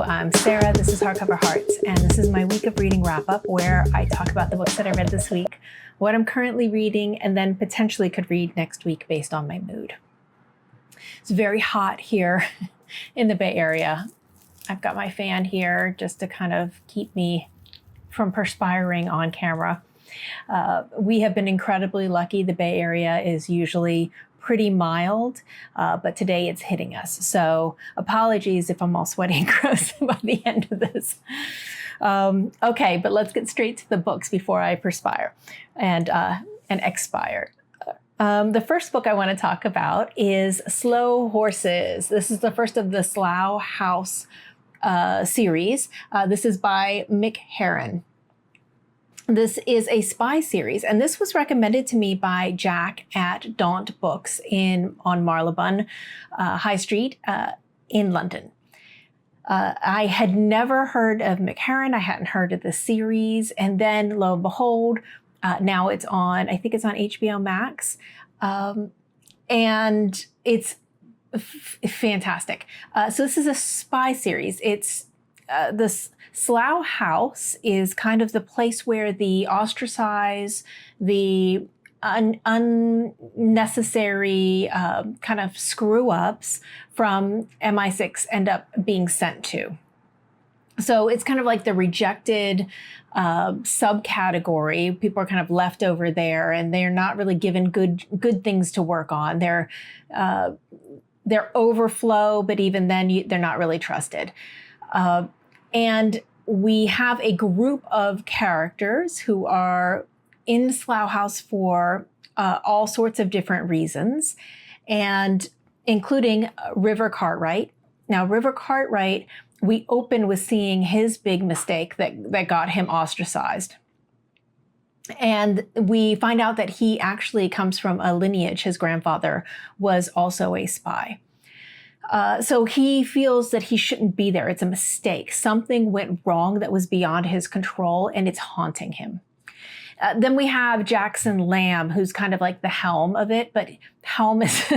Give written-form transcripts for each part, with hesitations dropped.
I'm Sarah, this is Hardcover Hearts, and this is my week of reading wrap-up where I talk about the books that I read this week, what I'm currently reading, and then potentially could read next week based on my mood. It's very hot here in the Bay Area. I've got my fan here just to kind of keep me from perspiring on camera. We have been incredibly lucky. The Bay Area is usually pretty mild, but today it's hitting us. So apologies if I'm all sweaty and gross by the end of this. Okay, but let's get straight to the books before I perspire and expire. The first book I want to talk about is Slow Horses. This is the first of the Slough series. This is by Mick Herron. This is a spy series, and this was recommended to me by Jack at Daunt Books on Marylebone High Street in London. I had never heard of Mick Herron. I hadn't heard of the series, and then lo and behold, now it's on, I think it's on HBO Max, and it's fantastic. So this is a spy series. It's this Slough House is kind of the place where the ostracized, the unnecessary kind of screw-ups from MI6 end up being sent to. So it's kind of like the rejected subcategory. People are kind of left over there, and they're not really given good things to work on. They're overflow, but even then they're not really trusted. And we have a group of characters who are in Slough House for all sorts of different reasons, and including River Cartwright. Now, River Cartwright, we open with seeing his big mistake that got him ostracized. And we find out that he actually comes from a lineage. His grandfather was also a spy. So he feels that he shouldn't be there. It's a mistake. Something went wrong that was beyond his control, and it's haunting him. Then we have Jackson Lamb, who's kind of like the helm of it, but helm is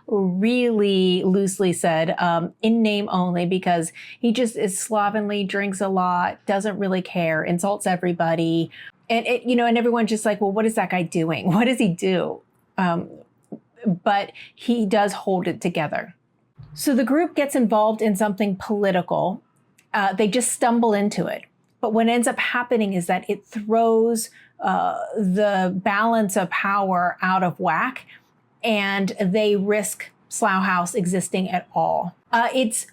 really loosely said, in name only, because he just is slovenly, drinks a lot, doesn't really care, insults everybody. And and everyone's just like, well, what is that guy doing? What does he do? But he does hold it together. So the group gets involved in something political. They just stumble into it. But what ends up happening is that it throws the balance of power out of whack, and they risk Slough House existing at all. It's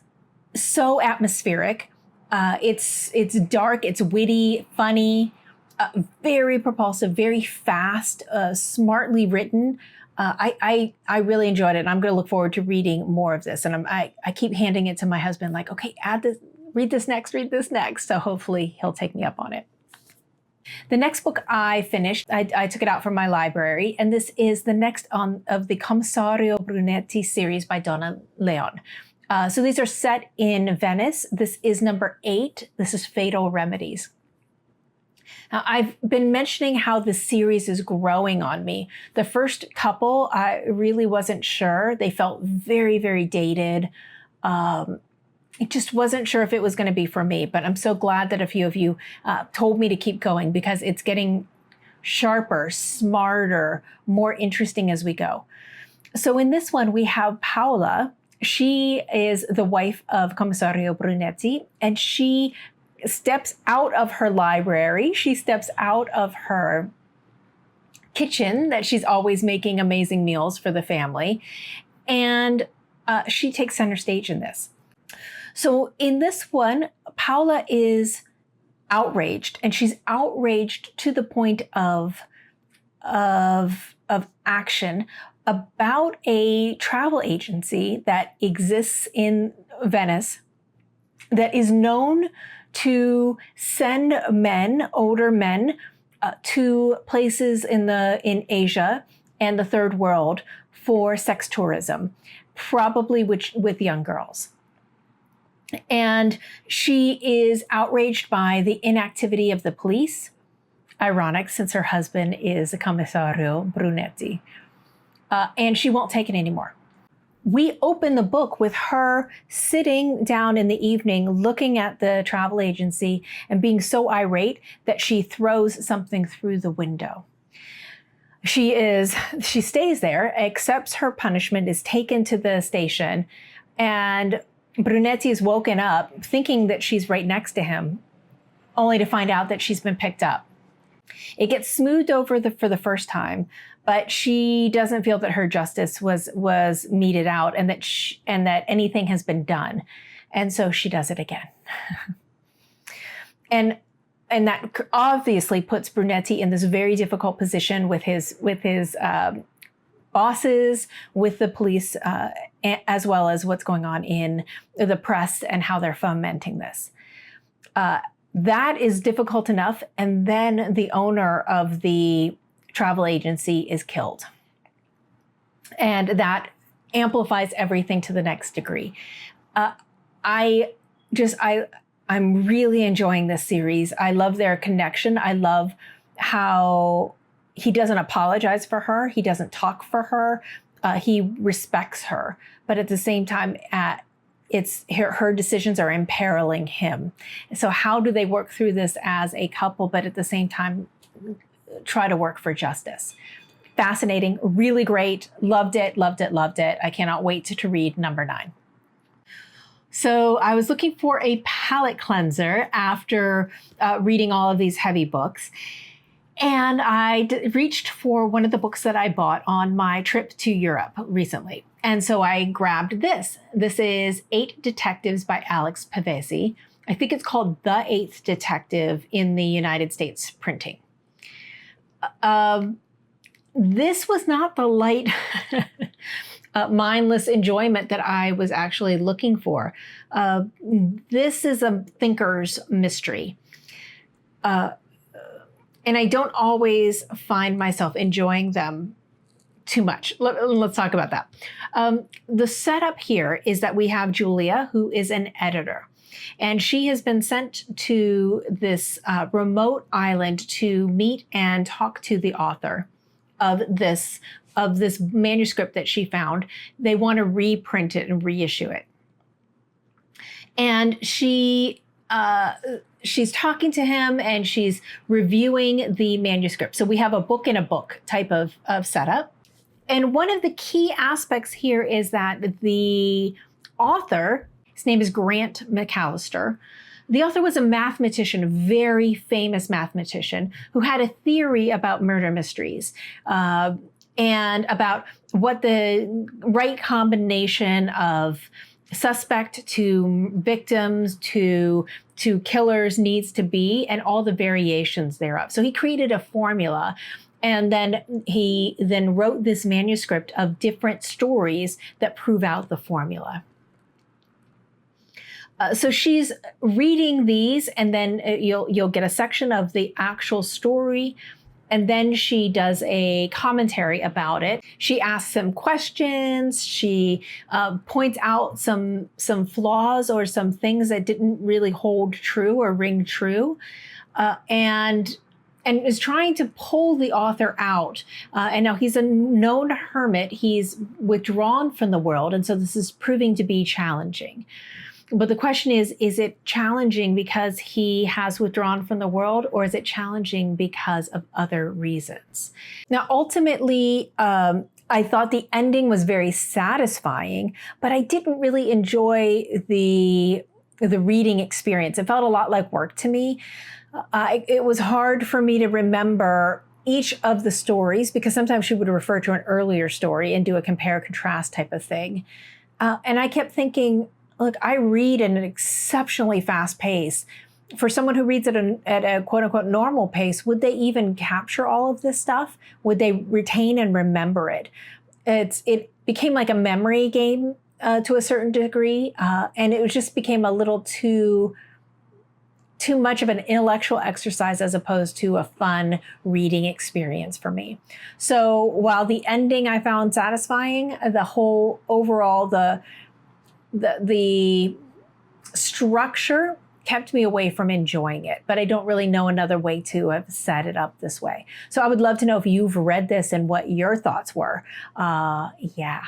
so atmospheric. It's dark, it's witty, funny, very propulsive, very fast, smartly written. I really enjoyed it, and I'm going to look forward to reading more of this. And I keep handing it to my husband, like, okay, add this, read this next. So hopefully he'll take me up on it. The next book I finished, I took it out from my library, and this is the next of the Commissario Brunetti series by Donna. So these are set in Venice. This is number 8. This is Fatal Remedies. Now, I've been mentioning how the series is growing on me. The first couple, I really wasn't sure. They felt very, very dated. It just wasn't sure if it was going to be for me, but I'm so glad that a few of you told me to keep going, because it's getting sharper, smarter, more interesting as we go. So in this one, we have Paola. She is the wife of Commissario Brunetti, and she steps out of her library. She steps out of her kitchen that she's always making amazing meals for the family. And she takes center stage in this. So in this one, Paola is outraged, and she's outraged to the point of action about a travel agency that exists in Venice that is known to send older men, to places in Asia and the Third World for sex tourism, probably with young girls. And she is outraged by the inactivity of the police. Ironic, since her husband is a Commissario Brunetti. And she won't take it anymore. we open the book with her sitting down in the evening, looking at the travel agency and being so irate that she throws something through the window. She stays there, accepts her punishment, is taken to the station, and Brunetti is woken up thinking that she's right next to him, only to find out that she's been picked up. It gets smoothed over for the first time, but she doesn't feel that her justice was meted out and that anything has been done. And so she does it again. And that obviously puts Brunetti in this very difficult position with his bosses, with the police, as well as what's going on in the press and how they're fomenting this. That is difficult enough. And then the owner of the travel agency is killed. And that amplifies everything to the next degree. I'm really enjoying this series. I love their connection. I love how he doesn't apologize for her. He doesn't talk for her. He respects her. But at the same time, her decisions are imperiling him. So how do they work through this as a couple, but at the same time, try to work for justice? Fascinating, really great. Loved it, loved it, loved it. I cannot wait to read number 9. So I was looking for a palate cleanser after reading all of these heavy books. And I reached for one of the books that I bought on my trip to Europe recently. And so I grabbed this. This is 8 Detectives by Alex Pavesi. I think it's called The Eighth Detective in the United States printing. This was not the light, mindless enjoyment that I was actually looking for. This is a thinker's mystery. And I don't always find myself enjoying them too much. Let's talk about that. The setup here is that we have Julia, who is an editor, and she has been sent to this remote island to meet and talk to the author of this manuscript that she found. They want to reprint it and reissue it. And she's talking to him and she's reviewing the manuscript. So we have a book in a book type of setup. And one of the key aspects here is that the author, his name is Grant McAllister. The author was a mathematician, a very famous mathematician who had a theory about murder mysteries and about what the right combination of suspect to victims to killers needs to be, and all the variations thereof. So he created a formula, and then he wrote this manuscript of different stories that prove out the formula. So she's reading these, and then you'll get a section of the actual story, and then she does a commentary about it. She asks some questions. She points out some flaws or some things that didn't really hold true or ring true, and is trying to pull the author out. And now he's a known hermit. He's withdrawn from the world, and so this is proving to be challenging. But the question is it challenging because he has withdrawn from the world, or is it challenging because of other reasons? Now, ultimately, I thought the ending was very satisfying, but I didn't really enjoy the reading experience. It felt a lot like work to me. It was hard for me to remember each of the stories, because sometimes she would refer to an earlier story and do a compare contrast type of thing. And I kept thinking, look, I read at an exceptionally fast pace. For someone who reads at a quote unquote normal pace, would they even capture all of this stuff? Would they retain and remember it? It became like a memory game to a certain degree. And it just became a little too much of an intellectual exercise as opposed to a fun reading experience for me. So while the ending I found satisfying, the whole overall, the structure kept me away from enjoying it, but I don't really know another way to have set it up this way. So I would love to know if you've read this and what your thoughts were. Yeah.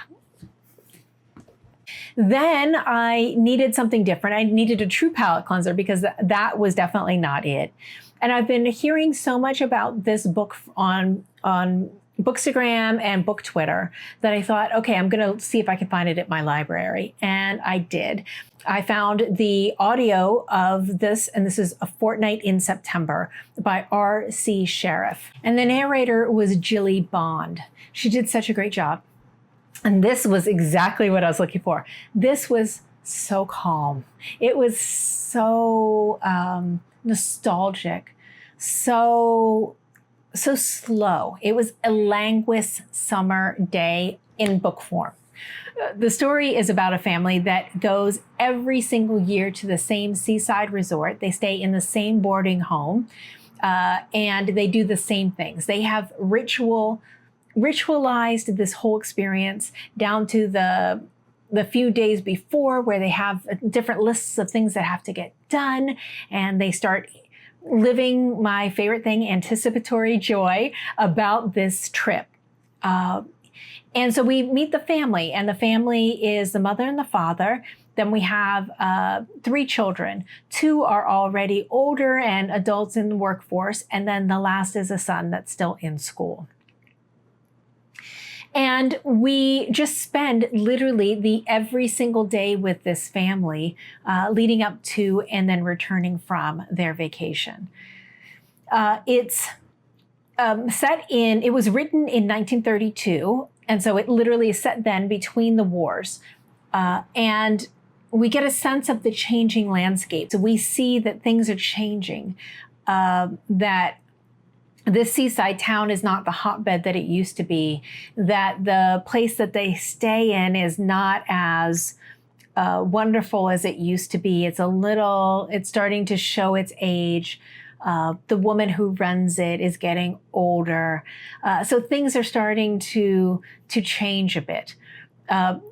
Then I needed something different. I needed a true palate cleanser because that was definitely not it. And I've been hearing so much about this book on Bookstagram and Book Twitter that I thought, okay, I'm going to see if I can find it at my library. And I did. I found the audio of this, and this is A Fortnight in September by R.C. Sherriff. And the narrator was Jilly Bond. She did such a great job. And this was exactly what I was looking for. This was so calm. It was so nostalgic, so slow. It was a languorous summer day in book form. The story is about a family that goes every single year to the same seaside resort. They stay in the same boarding home, and they do the same things. They have ritualized this whole experience down to the few days before, where they have different lists of things that have to get done, and they start living, my favorite thing, anticipatory joy about this trip. And so we meet the family, and the family is the mother and the father. Then we have 3 children. 2 are already older and adults in the workforce, and then the last is a son that's still in school. And we just spend literally every single day with this family, leading up to and then returning from their vacation. It's it was written in 1932, and so it literally is set then between the wars. And we get a sense of the changing landscape. So we see that things are changing, that this seaside town is not the hotbed that it used to be, that the place that they stay in is not as wonderful as it used to be. It's starting to show its age. The woman who runs it is getting older. So things are starting to change a bit.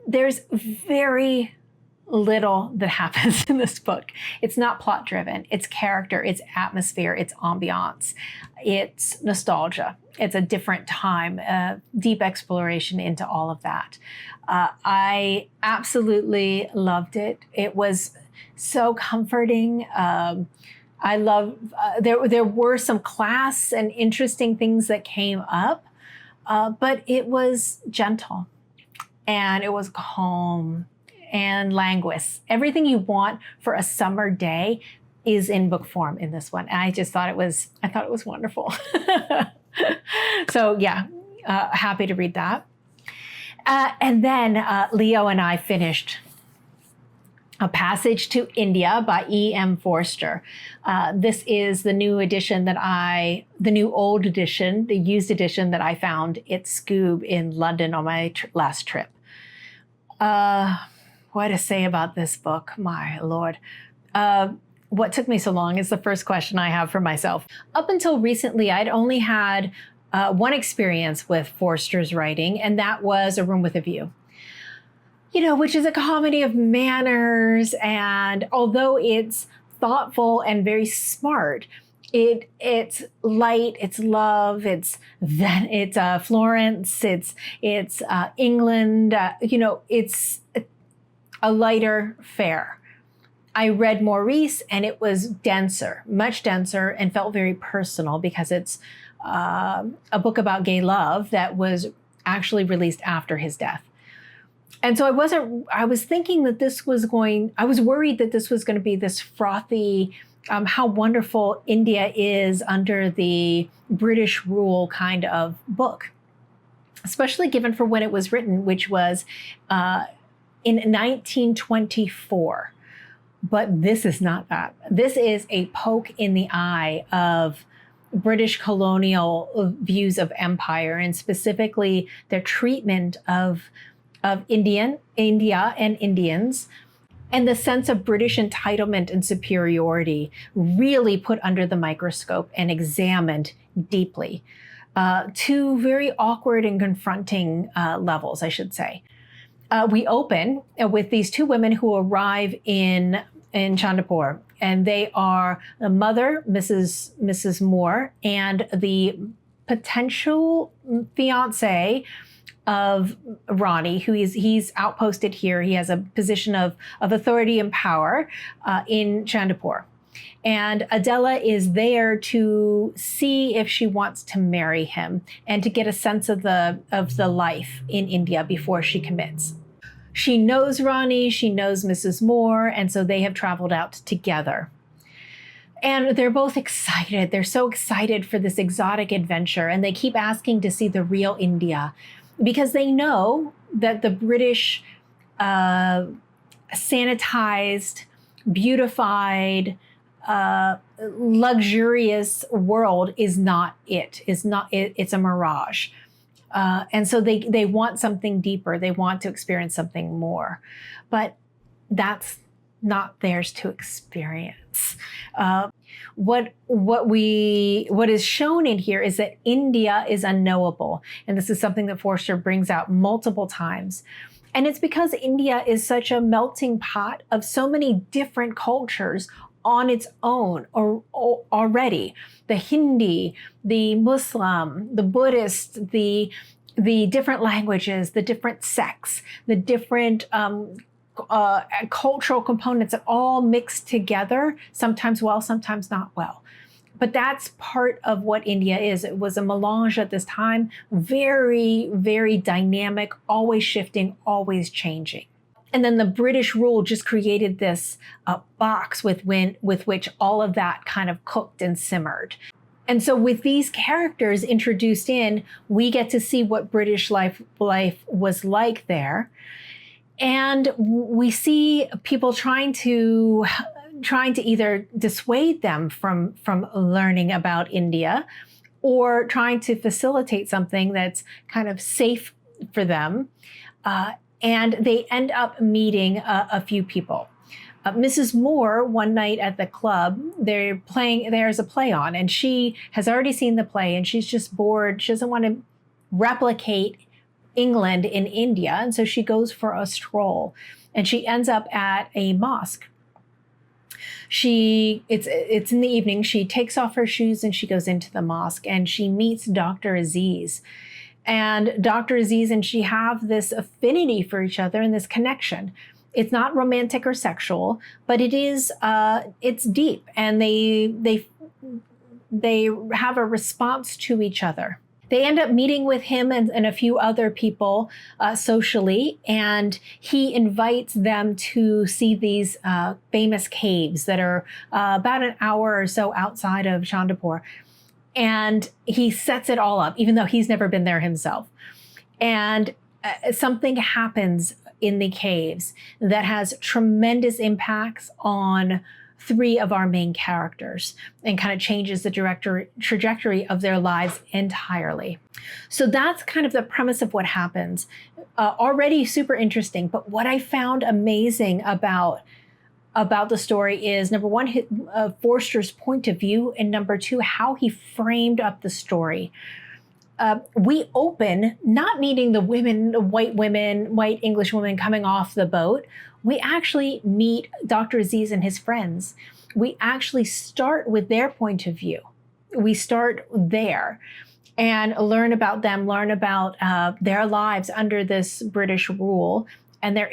There's very little that happens in this book. It's not plot driven. It's character, it's atmosphere, it's ambiance, it's nostalgia. It's a different time, deep exploration into all of that. I absolutely loved it. It was so comforting. I love, there were some class and interesting things that came up, but it was gentle and it was calm and languorous. Everything you want for a summer day is in book form in this one. And I thought it was wonderful. So yeah, happy to read that. And then Leo and I finished A Passage to India by E.M. Forster. This is the new edition the old edition, the used edition that I found at Scoob in London on my last trip. What to say about this book, my Lord. What took me so long is the first question I have for myself. Up until recently, I'd only had one experience with Forster's writing, and that was A Room with a View. Which is a comedy of manners, and although it's thoughtful and very smart, it's light, it's love, it's Florence, it's England, it's a lighter fare. I read Maurice, and it was denser, much denser, and felt very personal because it's a book about gay love that was actually released after his death. And so I was thinking that I was worried that this was going to be this frothy, how wonderful India is under the British rule kind of book, especially given for when it was written, which was in 1924. But this is not that. This is a poke in the eye of British colonial views of empire, and specifically their treatment of India and Indians, and the sense of British entitlement and superiority really put under the microscope and examined deeply, to very awkward and confronting levels, I should say. We open with these 2 women who arrive in Chandapur, and they are the mother, Mrs. Moore, and the potential fiance of Ronnie, he's outposted here. He has a position of authority and power in Chandipur. And Adela is there to see if she wants to marry him and to get a sense of the life in India before she commits. She knows Ronnie, she knows Mrs. Moore, and so they have traveled out together. And they're both excited. They're so excited for this exotic adventure, and they keep asking to see the real India because they know that the British sanitized, beautified, luxurious world is not it. It's a mirage. And so they want something deeper. They want to experience something more. But that's not theirs to experience. What is shown in here is that India is unknowable. And this is something that Forster brings out multiple times. And it's because India is such a melting pot of so many different cultures on its own or already. The Hindi, the Muslim, the Buddhist, the different languages, the different sects, the different cultural components that all mix together, sometimes well, sometimes not well. But that's part of what India is. It was a melange at this time, very, very dynamic, always shifting, always changing. And then the British rule just created this box with which all of that kind of cooked and simmered. And so with these characters introduced in, we get to see what British life was like there. And we see people trying to either dissuade them from learning about India or trying to facilitate something that's kind of safe for them. And they end up meeting a few people. Mrs. Moore, one night at the club, there's a play on, and she has already seen the play and she's just bored. She doesn't want to replicate England in India. And so she goes for a stroll and she ends up at a mosque. It's in the evening. She takes off her shoes and she goes into the mosque and she meets Dr. Aziz. And Dr. Aziz and she have this affinity for each other and this connection. It's not romantic or sexual, but it's deep, and they have a response to each other. They end up meeting with him and a few other people socially, and he invites them to see these famous caves that are about an hour or so outside of Chandipur. And he sets it all up, even though he's never been there himself. And something happens in the caves that has tremendous impacts on three of our main characters and kind of changes the trajectory of their lives entirely. So that's kind of the premise of what happens. Already super interesting, but what I found amazing about the story is, number one, Forster's point of view, and number two, how he framed up the story. We open not meeting the white English women coming off the boat. We actually meet Dr. Aziz and his friends. We actually start with their point of view. We start there and learn about them, learn about their lives under this British rule and their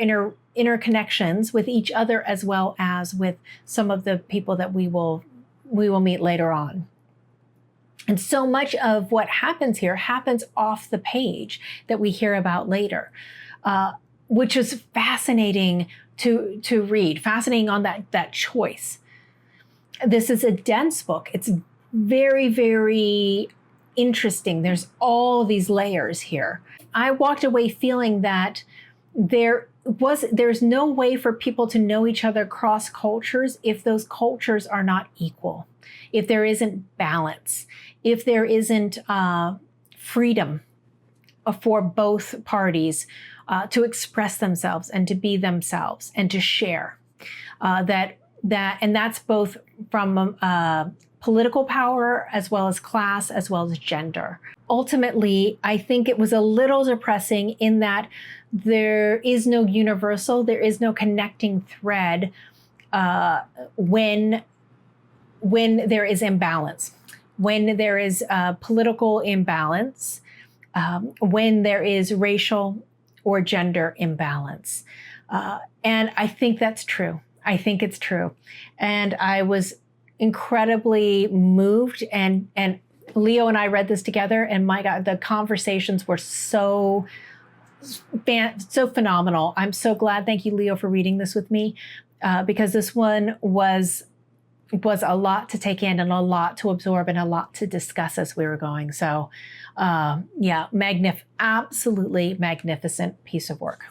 interconnections with each other, as well as with some of the people that we will meet later on. And so much of what happens here happens off the page that we hear about later, which is fascinating to read, fascinating on that choice. This is a dense book. It's very, very interesting. There's all these layers here. I walked away feeling that there's no way for people to know each other cross cultures if those cultures are not equal, if there isn't balance, if there isn't freedom for both parties to express themselves and to be themselves and to share. And that's both from political power as well as class as well as gender. Ultimately, I think it was a little depressing in that there is no universal, there is no connecting thread when there is imbalance. When there is political imbalance, when there is racial or gender imbalance. And I think that's true. I think it's true. And I was incredibly moved, and Leo and I read this together, and my God, the conversations were so phenomenal. I'm so glad. Thank you, Leo, for reading this with me, because this one was a lot to take in and a lot to absorb and a lot to discuss as we were going. So yeah, absolutely magnificent piece of work.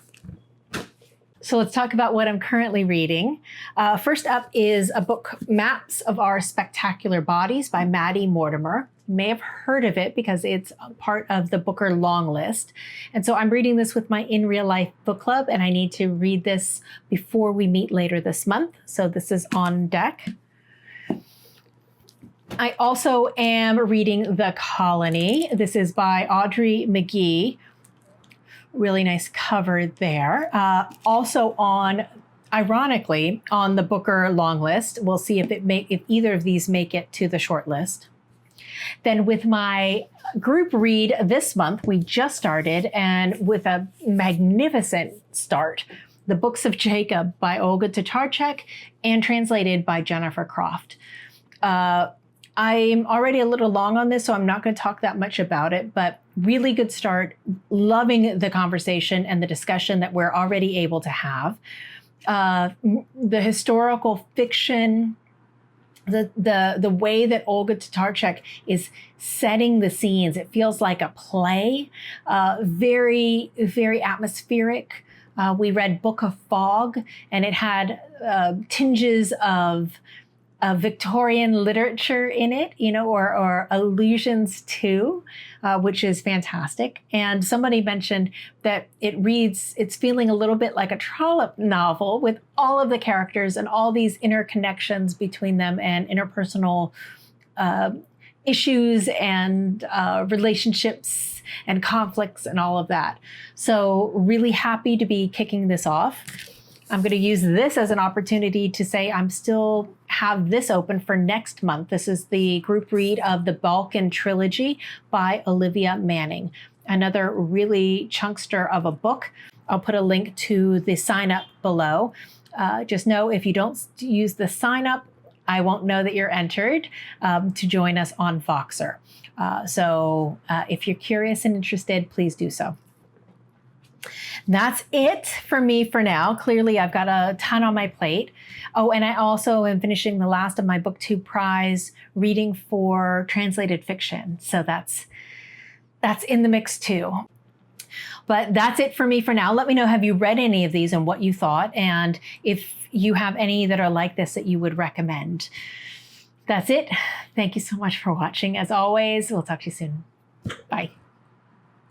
So let's talk about what I'm currently reading. First up is a book, Maps of Our Spectacular Bodies by Maddie Mortimer. You may have heard of it because it's part of the Booker long list. And so I'm reading this with my In Real Life book club, and I need to read this before we meet later this month. So this is on deck. I also am reading The Colony. This is by Audrey Magee. Really nice cover there. Also ironically, on the Booker long list. We'll see if either of these make it to the short list. Then with my group read this month, we just started, and with a magnificent start, The Books of Jacob by Olga Tokarczuk and translated by Jennifer Croft. I'm already a little long on this, so I'm not going to talk that much about it, but really good start. Loving the conversation and the discussion that we're already able to have. The historical fiction, the way that Olga Tokarczuk is setting the scenes, it feels like a play, very, very atmospheric. We read Book of Fog, and it had tinges of Victorian literature in it, or allusions to, which is fantastic. And somebody mentioned that it's feeling a little bit like a Trollope novel with all of the characters and all these interconnections between them and interpersonal issues and relationships and conflicts and all of that. So really happy to be kicking this off. I'm going to use this as an opportunity to say I'm still have this open for next month. This is the group read of the Balkan Trilogy by Olivia Manning. Another really chunkster of a book. I'll put a link to the sign up below. Just know if you don't use the sign up, I won't know that you're entered to join us on Voxer. So if you're curious and interested, please do so. That's it for me for now. Clearly, I've got a ton on my plate. Oh, and I also am finishing the last of my BookTube prize reading for translated fiction. So that's in the mix too. But that's it for me for now. Let me know, have you read any of these and what you thought? And if you have any that are like this that you would recommend. That's it. Thank you so much for watching. As always, we'll talk to you soon. Bye.